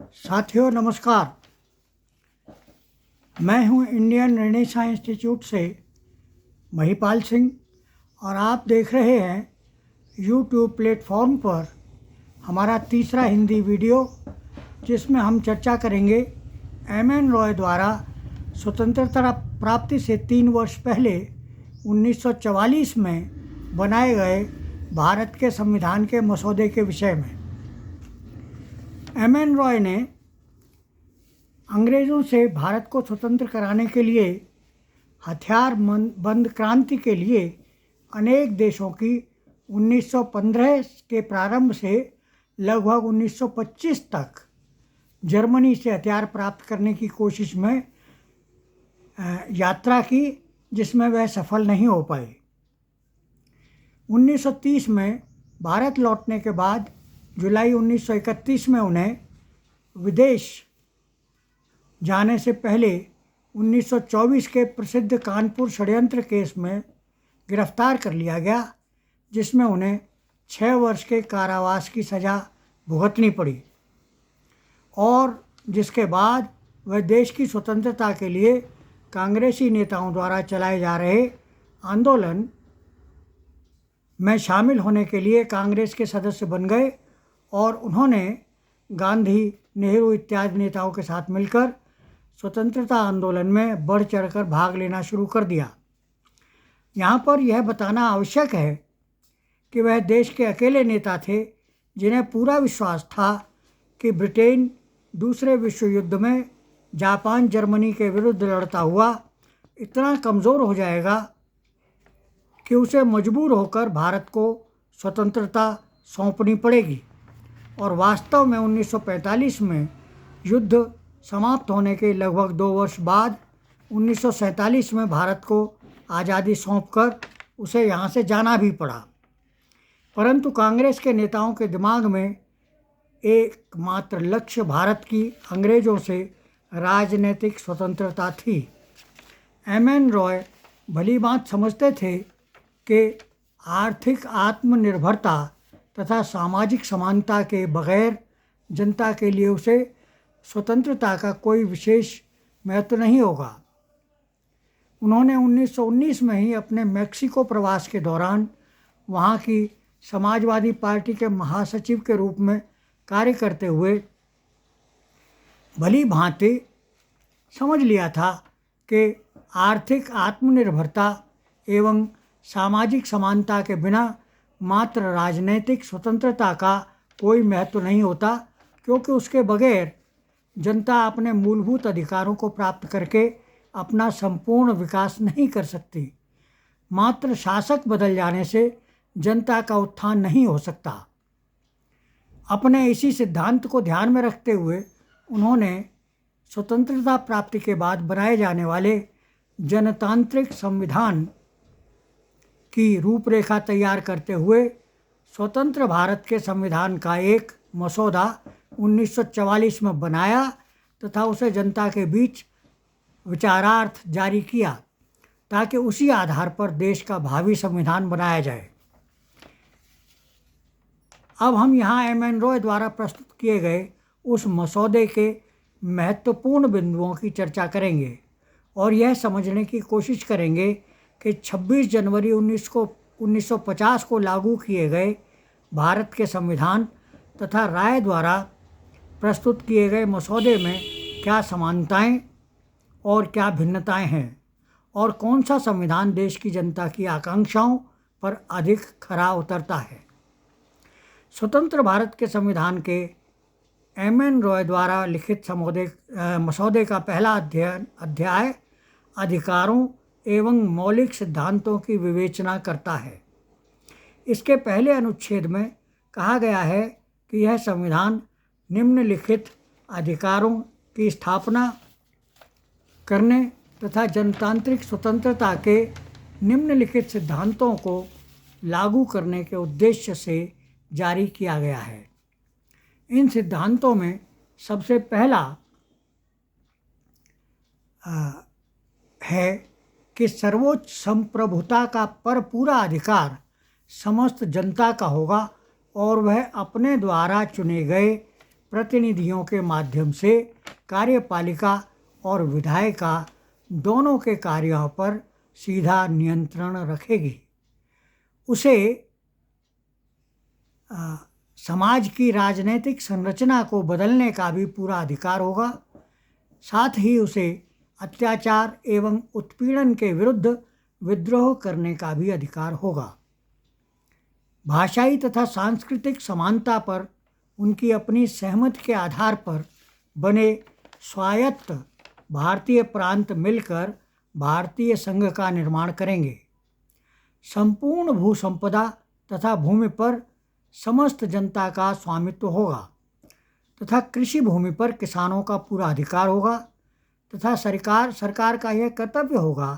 साथियों नमस्कार। मैं हूं इंडियन रेनेसां इंस्टीट्यूट से महिपाल सिंह और आप देख रहे हैं यूट्यूब प्लेटफॉर्म पर हमारा तीसरा हिंदी वीडियो, जिसमें हम चर्चा करेंगे एम.एन. रॉय द्वारा स्वतंत्रता प्राप्ति से 3 वर्ष पहले 1944 में बनाए गए भारत के संविधान के मसौदे के विषय में। एम.एन. रॉय ने अंग्रेज़ों से भारत को स्वतंत्र कराने के लिए हथियार बंद क्रांति के लिए अनेक देशों की 1915 के प्रारंभ से लगभग 1925 तक जर्मनी से हथियार प्राप्त करने की कोशिश में यात्रा की, जिसमें वह सफल नहीं हो पाए। 1930 में भारत लौटने के बाद जुलाई 1931 में उन्हें विदेश जाने से पहले 1924 के प्रसिद्ध कानपुर षड्यंत्र केस में गिरफ्तार कर लिया गया, जिसमें उन्हें 6 वर्ष के कारावास की सज़ा भुगतनी पड़ी और जिसके बाद वह देश की स्वतंत्रता के लिए कांग्रेसी नेताओं द्वारा चलाए जा रहे आंदोलन में शामिल होने के लिए कांग्रेस के सदस्य बन गए और उन्होंने गांधी, नेहरू इत्यादि नेताओं के साथ मिलकर स्वतंत्रता आंदोलन में बढ़ चढ़कर भाग लेना शुरू कर दिया। यहाँ पर यह बताना आवश्यक है कि वह देश के अकेले नेता थे जिन्हें पूरा विश्वास था कि ब्रिटेन दूसरे विश्व युद्ध में जापान जर्मनी के विरुद्ध लड़ता हुआ इतना कमज़ोर हो जाएगा कि उसे मजबूर होकर भारत को स्वतंत्रता सौंपनी पड़ेगी। और वास्तव में 1945 में युद्ध समाप्त होने के लगभग 2 वर्ष बाद 1947 में भारत को आज़ादी सौंपकर उसे यहाँ से जाना भी पड़ा। परंतु कांग्रेस के नेताओं के दिमाग में एकमात्र लक्ष्य भारत की अंग्रेज़ों से राजनीतिक स्वतंत्रता थी। एम.एन. रॉय भली बात समझते थे कि आर्थिक आत्मनिर्भरता तथा सामाजिक समानता के बगैर जनता के लिए उसे स्वतंत्रता का कोई विशेष महत्व नहीं होगा। उन्होंने 1919 में ही अपने मैक्सिको प्रवास के दौरान वहाँ की समाजवादी पार्टी के महासचिव के रूप में कार्य करते हुए भली भांति समझ लिया था कि आर्थिक आत्मनिर्भरता एवं सामाजिक समानता के बिना मात्र राजनीतिक स्वतंत्रता का कोई महत्व नहीं होता, क्योंकि उसके बगैर जनता अपने मूलभूत अधिकारों को प्राप्त करके अपना संपूर्ण विकास नहीं कर सकती। मात्र शासक बदल जाने से जनता का उत्थान नहीं हो सकता। अपने इसी सिद्धांत को ध्यान में रखते हुए उन्होंने स्वतंत्रता प्राप्ति के बाद बनाए जाने वाले जनतांत्रिक संविधान की रूपरेखा तैयार करते हुए स्वतंत्र भारत के संविधान का एक मसौदा 1944 में बनाया तथा उसे जनता के बीच विचारार्थ जारी किया, ताकि उसी आधार पर देश का भावी संविधान बनाया जाए। अब हम यहाँ एम.एन. रॉय द्वारा प्रस्तुत किए गए उस मसौदे के महत्वपूर्ण बिंदुओं की चर्चा करेंगे और यह समझने की कोशिश करेंगे कि 26 जनवरी 1950 को लागू किए गए भारत के संविधान तथा राय द्वारा प्रस्तुत किए गए मसौदे में क्या समानताएं और क्या भिन्नताएं हैं और कौन सा संविधान देश की जनता की आकांक्षाओं पर अधिक खरा उतरता है। स्वतंत्र भारत के संविधान के एम.एन. रॉय द्वारा लिखित मसौदे का पहला अध्याय अधिकारों एवं मौलिक सिद्धांतों की विवेचना करता है। इसके पहले अनुच्छेद में कहा गया है कि यह संविधान निम्नलिखित अधिकारों की स्थापना करने तथा जनतांत्रिक स्वतंत्रता के निम्नलिखित सिद्धांतों को लागू करने के उद्देश्य से जारी किया गया है। इन सिद्धांतों में सबसे पहला है कि सर्वोच्च संप्रभुता का पर पूरा अधिकार समस्त जनता का होगा और वह अपने द्वारा चुने गए प्रतिनिधियों के माध्यम से कार्यपालिका और विधायिका दोनों के कार्यों पर सीधा नियंत्रण रखेगी। उसे समाज की राजनीतिक संरचना को बदलने का भी पूरा अधिकार होगा। साथ ही उसे अत्याचार एवं उत्पीड़न के विरुद्ध विद्रोह करने का भी अधिकार होगा। भाषाई तथा सांस्कृतिक समानता पर उनकी अपनी सहमति के आधार पर बने स्वायत्त भारतीय प्रांत मिलकर भारतीय संघ का निर्माण करेंगे। संपूर्ण भूसंपदा तथा भूमि पर समस्त जनता का स्वामित्व होगा तथा कृषि भूमि पर किसानों का पूरा अधिकार होगा तथा सरकार का यह कर्तव्य होगा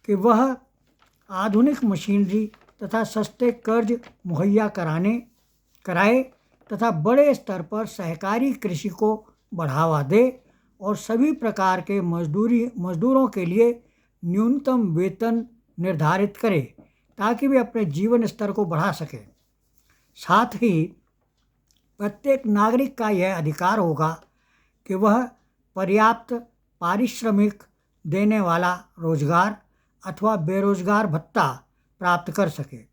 कि वह आधुनिक मशीनरी तथा सस्ते कर्ज मुहैया कराए तथा बड़े स्तर पर सहकारी कृषि को बढ़ावा दे और सभी प्रकार के मजदूरों के लिए न्यूनतम वेतन निर्धारित करे ताकि वे अपने जीवन स्तर को बढ़ा सकें। साथ ही प्रत्येक नागरिक का यह अधिकार होगा कि वह पर्याप्त पारिश्रमिक देने वाला रोजगार अथवा बेरोजगार भत्ता प्राप्त कर सके।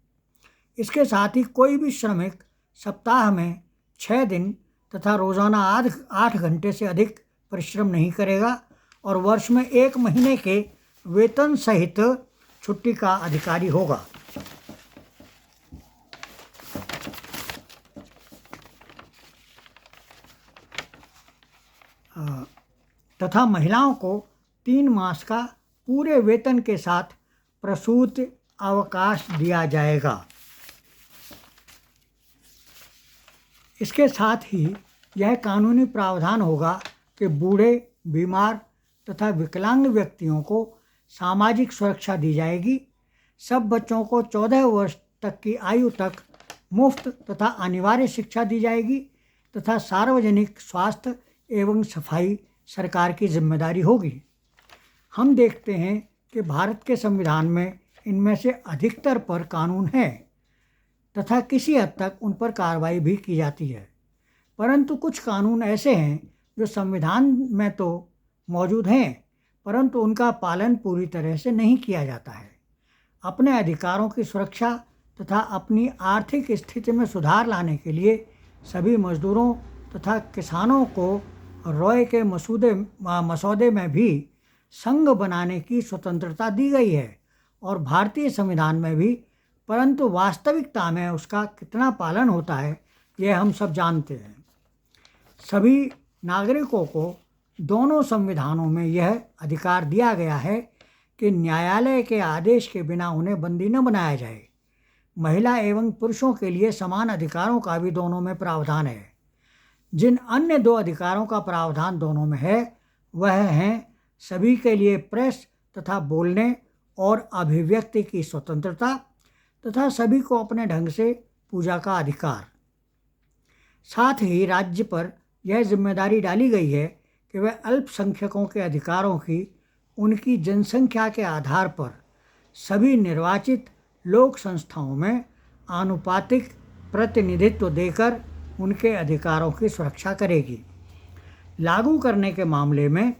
इसके साथ ही कोई भी श्रमिक सप्ताह में 6 दिन तथा रोज़ाना 8 घंटे से अधिक परिश्रम नहीं करेगा और वर्ष में 1 महीने के वेतन सहित छुट्टी का अधिकारी होगा। तथा महिलाओं को 3 मास का पूरे वेतन के साथ प्रसूति अवकाश दिया जाएगा। इसके साथ ही यह कानूनी प्रावधान होगा कि बूढ़े, बीमार तथा विकलांग व्यक्तियों को सामाजिक सुरक्षा दी जाएगी। सब बच्चों को 14 वर्ष तक की आयु तक मुफ्त तथा अनिवार्य शिक्षा दी जाएगी तथा सार्वजनिक स्वास्थ्य एवं सफाई सरकार की जिम्मेदारी होगी। हम देखते हैं कि भारत के संविधान में इनमें से अधिकतर पर कानून हैं तथा किसी हद तक उन पर कार्रवाई भी की जाती है, परंतु कुछ कानून ऐसे हैं जो संविधान में तो मौजूद हैं परंतु उनका पालन पूरी तरह से नहीं किया जाता है। अपने अधिकारों की सुरक्षा तथा अपनी आर्थिक स्थिति में सुधार लाने के लिए सभी मजदूरों तथा किसानों को रॉय के मसौदे में भी संघ बनाने की स्वतंत्रता दी गई है और भारतीय संविधान में भी, परंतु वास्तविकता में उसका कितना पालन होता है यह हम सब जानते हैं। सभी नागरिकों को दोनों संविधानों में यह अधिकार दिया गया है कि न्यायालय के आदेश के बिना उन्हें बंदी न बनाया जाए। महिला एवं पुरुषों के लिए समान अधिकारों का भी दोनों में प्रावधान है। जिन अन्य 2 अधिकारों का प्रावधान दोनों में है वह हैं सभी के लिए प्रेस तथा बोलने और अभिव्यक्ति की स्वतंत्रता तथा सभी को अपने ढंग से पूजा का अधिकार। साथ ही राज्य पर यह जिम्मेदारी डाली गई है कि वह अल्पसंख्यकों के अधिकारों की उनकी जनसंख्या के आधार पर सभी निर्वाचित लोक संस्थाओं में आनुपातिक प्रतिनिधित्व देकर उनके अधिकारों की सुरक्षा करेगी। लागू करने के मामले में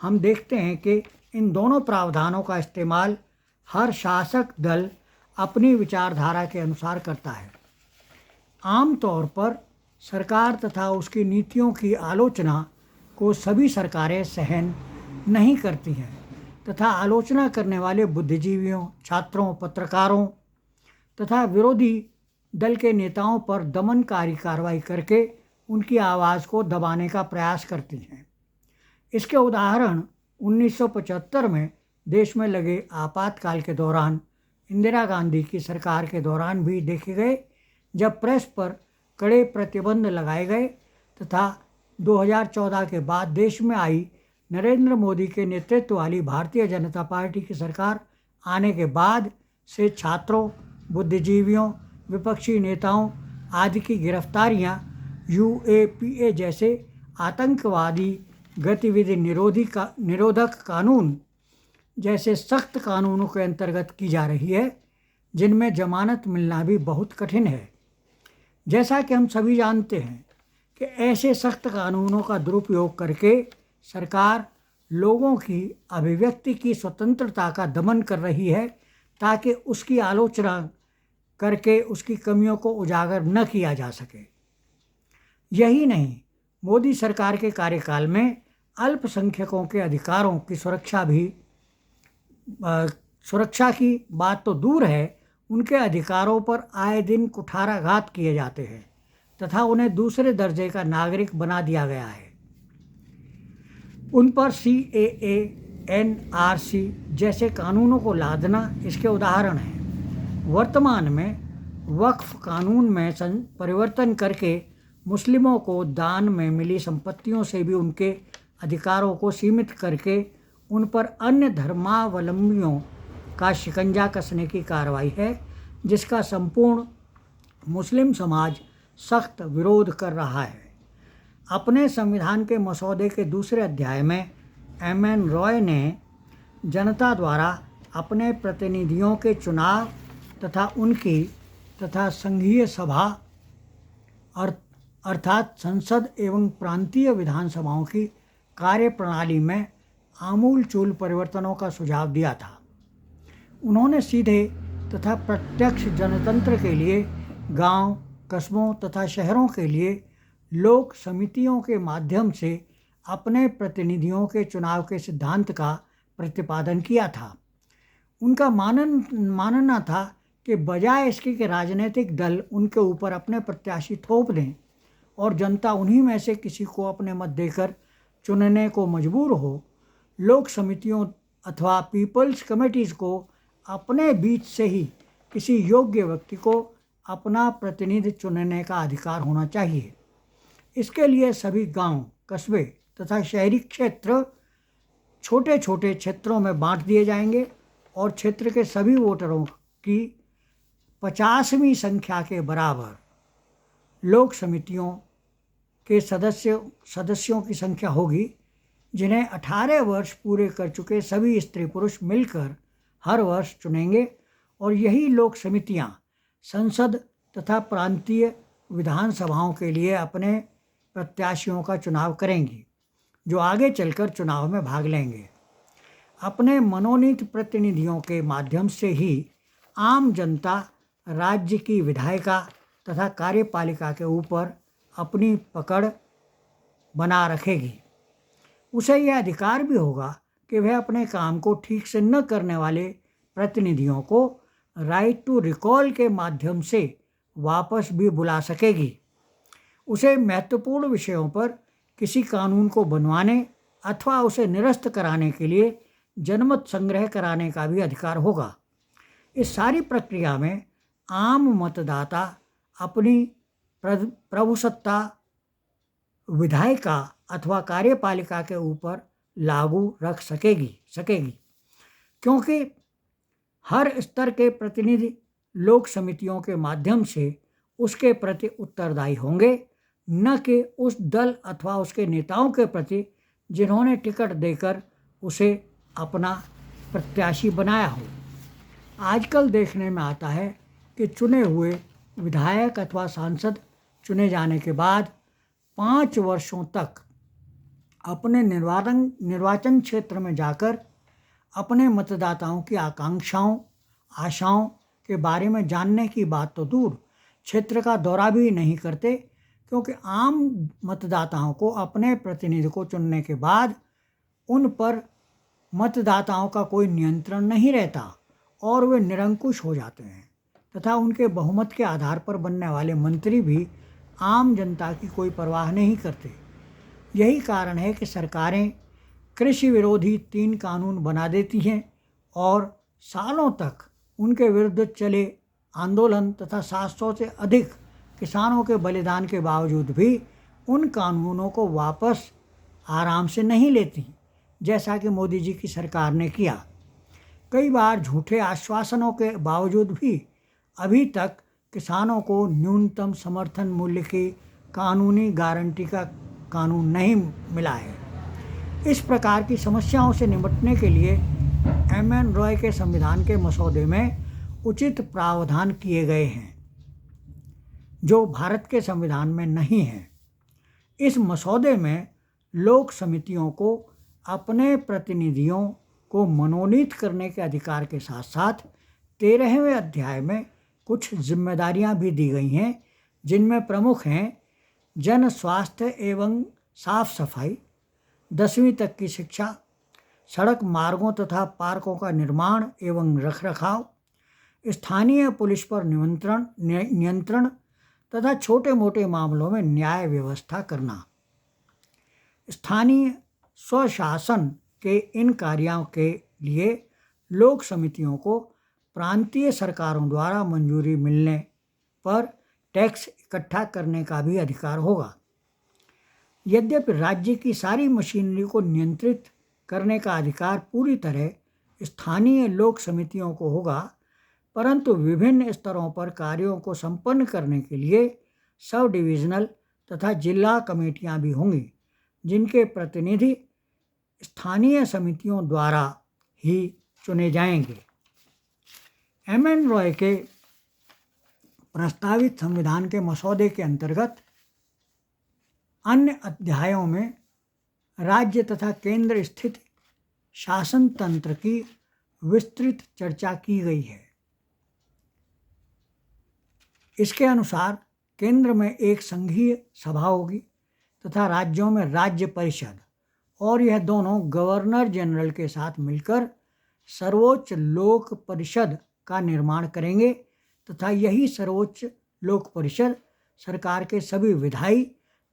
हम देखते हैं कि इन दोनों प्रावधानों का इस्तेमाल हर शासक दल अपनी विचारधारा के अनुसार करता है। आमतौर पर सरकार तथा उसकी नीतियों की आलोचना को सभी सरकारें सहन नहीं करती हैं तथा आलोचना करने वाले बुद्धिजीवियों, छात्रों, पत्रकारों तथा विरोधी दल के नेताओं पर दमनकारी कार्रवाई करके उनकी आवाज़ को दबाने का प्रयास करती हैं। इसके उदाहरण 1975 में देश में लगे आपातकाल के दौरान इंदिरा गांधी की सरकार के दौरान भी देखे गए, जब प्रेस पर कड़े प्रतिबंध लगाए गए तथा 2014 के बाद देश में आई नरेंद्र मोदी के नेतृत्व वाली भारतीय जनता पार्टी की सरकार आने के बाद से छात्रों, बुद्धिजीवियों, विपक्षी नेताओं आदि की गिरफ्तारियां UAPA जैसे आतंकवादी गतिविधि निरोधक कानून जैसे सख्त कानूनों के अंतर्गत की जा रही है, जिनमें जमानत मिलना भी बहुत कठिन है। जैसा कि हम सभी जानते हैं कि ऐसे सख्त कानूनों का दुरुपयोग करके सरकार लोगों की अभिव्यक्ति की स्वतंत्रता का दमन कर रही है, ताकि उसकी आलोचना करके उसकी कमियों को उजागर न किया जा सके। यही नहीं, मोदी सरकार के कार्यकाल में अल्पसंख्यकों के अधिकारों की सुरक्षा की बात तो दूर है, उनके अधिकारों पर आए दिन कुठाराघात किए जाते हैं तथा उन्हें दूसरे दर्जे का नागरिक बना दिया गया है। उन पर CAA, NRC जैसे कानूनों को लादना इसके उदाहरण हैं। वर्तमान में वक्फ कानून में परिवर्तन करके मुस्लिमों को दान में मिली संपत्तियों से भी उनके अधिकारों को सीमित करके उन पर अन्य धर्मावलंबियों का शिकंजा कसने की कार्रवाई है, जिसका संपूर्ण मुस्लिम समाज सख्त विरोध कर रहा है। अपने संविधान के मसौदे के दूसरे अध्याय में MN रॉय ने जनता द्वारा अपने प्रतिनिधियों के चुनाव तथा संघीय सभा अर्थात संसद एवं प्रांतीय विधानसभाओं की कार्यप्रणाली में आमूलचूल परिवर्तनों का सुझाव दिया था। उन्होंने सीधे तथा प्रत्यक्ष जनतंत्र के लिए गांव, कस्बों तथा शहरों के लिए लोक समितियों के माध्यम से अपने प्रतिनिधियों के चुनाव के सिद्धांत का प्रतिपादन किया था। उनका मानना था कि बजाय इसके कि राजनीतिक दल उनके ऊपर अपने प्रत्याशी थोप दें और जनता उन्हीं में से किसी को अपने मत देकर चुनने को मजबूर हो, लोक समितियों अथवा पीपल्स कमेटीज़ को अपने बीच से ही किसी योग्य व्यक्ति को अपना प्रतिनिधि चुनने का अधिकार होना चाहिए। इसके लिए सभी गांव, कस्बे तथा शहरी क्षेत्र छोटे छोटे क्षेत्रों में बांट दिए जाएंगे और क्षेत्र के सभी वोटरों की 50वीं संख्या के बराबर लोक समितियों के सदस्यों की संख्या होगी, जिन्हें 18 वर्ष पूरे कर चुके सभी स्त्री पुरुष मिलकर हर वर्ष चुनेंगे और यही लोक समितियां संसद तथा प्रांतीय विधानसभाओं के लिए अपने प्रत्याशियों का चुनाव करेंगी, जो आगे चलकर चुनाव में भाग लेंगे। अपने मनोनीत प्रतिनिधियों के माध्यम से ही आम जनता राज्य की विधायिका तथा कार्यपालिका के ऊपर अपनी पकड़ बना रखेगी। उसे यह अधिकार भी होगा कि वह अपने काम को ठीक से न करने वाले प्रतिनिधियों को राइट टू रिकॉल के माध्यम से वापस भी बुला सकेगी। उसे महत्वपूर्ण विषयों पर किसी कानून को बनवाने अथवा उसे निरस्त कराने के लिए जनमत संग्रह कराने का भी अधिकार होगा। इस सारी प्रक्रिया में आम मतदाता अपनी प्रभुसत्ता विधायिका अथवा कार्यपालिका के ऊपर लागू रख सकेगी, क्योंकि हर स्तर के प्रतिनिधि लोक समितियों के माध्यम से उसके प्रति उत्तरदायी होंगे, न कि उस दल अथवा उसके नेताओं के प्रति जिन्होंने टिकट देकर उसे अपना प्रत्याशी बनाया हो। आजकल देखने में आता है कि चुने हुए विधायक अथवा सांसद चुने जाने के बाद 5 वर्षों तक अपने निर्वाचन क्षेत्र में जाकर अपने मतदाताओं की आकांक्षाओं, आशाओं के बारे में जानने की बात तो दूर, क्षेत्र का दौरा भी नहीं करते, क्योंकि आम मतदाताओं को अपने प्रतिनिधि को चुनने के बाद उन पर मतदाताओं का कोई नियंत्रण नहीं रहता और वे निरंकुश हो जाते हैं तथा उनके बहुमत के आधार पर बनने वाले मंत्री भी आम जनता की कोई परवाह नहीं करते। यही कारण है कि सरकारें कृषि विरोधी 3 कानून बना देती हैं और सालों तक उनके विरुद्ध चले आंदोलन तथा 700 से अधिक किसानों के बलिदान के बावजूद भी उन कानूनों को वापस आराम से नहीं लेती, जैसा कि मोदी जी की सरकार ने किया। कई बार झूठे आश्वासनों के बावजूद भी अभी तक किसानों को न्यूनतम समर्थन मूल्य की कानूनी गारंटी का कानून नहीं मिला है। इस प्रकार की समस्याओं से निपटने के लिए MN रॉय के संविधान के मसौदे में उचित प्रावधान किए गए हैं, जो भारत के संविधान में नहीं हैं। इस मसौदे में लोक समितियों को अपने प्रतिनिधियों को मनोनीत करने के अधिकार के साथ साथ 13वें अध्याय में कुछ जिम्मेदारियां भी दी गई हैं, जिनमें प्रमुख हैं जन स्वास्थ्य एवं साफ सफाई, 10वीं तक की शिक्षा, सड़क मार्गों तथा पार्कों का निर्माण एवं रखरखाव, स्थानीय पुलिस पर नियंत्रण तथा छोटे मोटे मामलों में न्याय व्यवस्था करना। स्थानीय स्वशासन के इन कार्यों के लिए लोक समितियों को प्रांतीय सरकारों द्वारा मंजूरी मिलने पर टैक्स इकट्ठा करने का भी अधिकार होगा। यद्यपि राज्य की सारी मशीनरी को नियंत्रित करने का अधिकार पूरी तरह स्थानीय लोक समितियों को होगा, परंतु विभिन्न स्तरों पर कार्यों को संपन्न करने के लिए सब डिविजनल तथा जिला कमेटियां भी होंगी, जिनके प्रतिनिधि स्थानीय समितियों द्वारा ही चुने जाएंगे। एम.एन. रॉय के प्रस्तावित संविधान के मसौदे के अंतर्गत अन्य अध्यायों में राज्य तथा केंद्र स्थित शासन तंत्र की विस्तृत चर्चा की गई है। इसके अनुसार केंद्र में एक संघीय सभा होगी तथा राज्यों में राज्य परिषद, और यह दोनों गवर्नर जनरल के साथ मिलकर सर्वोच्च लोक परिषद का निर्माण करेंगे तथा यही सर्वोच्च लोक परिषद सरकार के सभी विधायी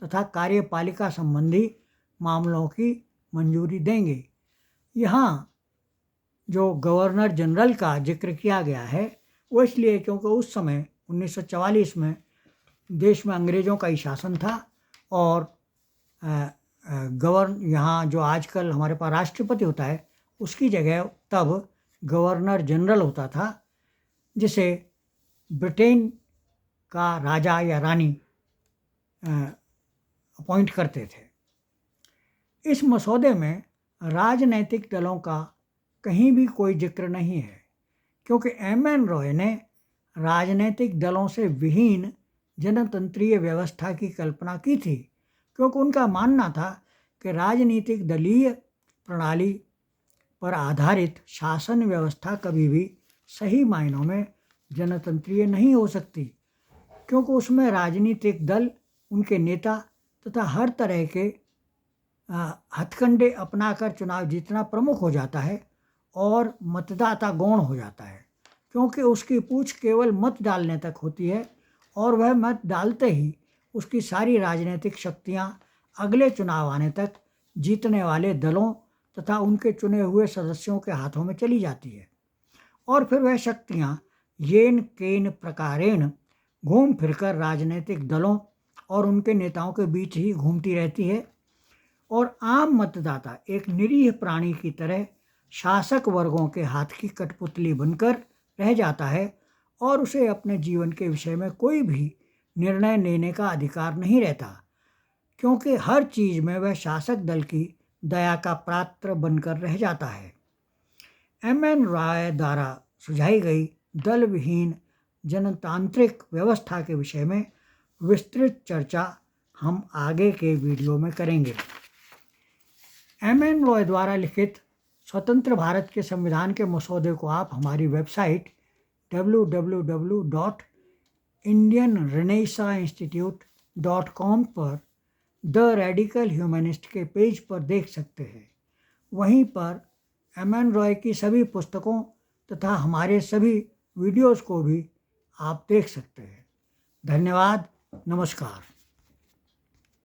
तथा कार्यपालिका संबंधी मामलों की मंजूरी देंगे। यहाँ जो गवर्नर जनरल का जिक्र किया गया है वो इसलिए क्योंकि उस समय 1944 में देश में अंग्रेज़ों का ही शासन था और यहाँ जो आजकल हमारे पास राष्ट्रपति होता है उसकी जगह तब गवर्नर जनरल होता था, जिसे ब्रिटेन का राजा या रानी अपॉइंट करते थे। इस मसौदे में राजनैतिक दलों का कहीं भी कोई जिक्र नहीं है, क्योंकि एम.एन. रॉय ने राजनीतिक दलों से विहीन जनतंत्रीय व्यवस्था की कल्पना की थी, क्योंकि उनका मानना था कि राजनीतिक दलीय प्रणाली पर आधारित शासन व्यवस्था कभी भी सही मायनों में जनतंत्रीय नहीं हो सकती, क्योंकि उसमें राजनीतिक दल, उनके नेता तथा हर तरह के हथकंडे अपनाकर चुनाव जीतना प्रमुख हो जाता है और मतदाता गौण हो जाता है, क्योंकि उसकी पूछ केवल मत डालने तक होती है और वह मत डालते ही उसकी सारी राजनीतिक शक्तियां अगले चुनाव आने तक जीतने वाले दलों तथा उनके चुने हुए सदस्यों के हाथों में चली जाती है, और फिर वह शक्तियां येन केन प्रकारेण घूम फिरकर राजनीतिक दलों और उनके नेताओं के बीच ही घूमती रहती है, और आम मतदाता एक निरीह प्राणी की तरह शासक वर्गों के हाथ की कठपुतली बनकर रह जाता है और उसे अपने जीवन के विषय में कोई भी निर्णय लेने का अधिकार नहीं रहता, क्योंकि हर चीज़ में वह शासक दल की दया का पात्र बनकर रह जाता है। एम.एन. रॉय द्वारा सुझाई गई दल विहीन जनतांत्रिक व्यवस्था के विषय में विस्तृत चर्चा हम आगे के वीडियो में करेंगे। एम.एन. रॉय द्वारा लिखित स्वतंत्र भारत के संविधान के मसौदे को आप हमारी वेबसाइट www.indianrenaissainstitute.com पर द रेडिकल ह्यूमनिस्ट के पेज पर देख सकते हैं। वहीं पर एम.एन. रॉय की सभी पुस्तकों तथा हमारे सभी वीडियोज़ को भी आप देख सकते हैं। धन्यवाद, नमस्कार।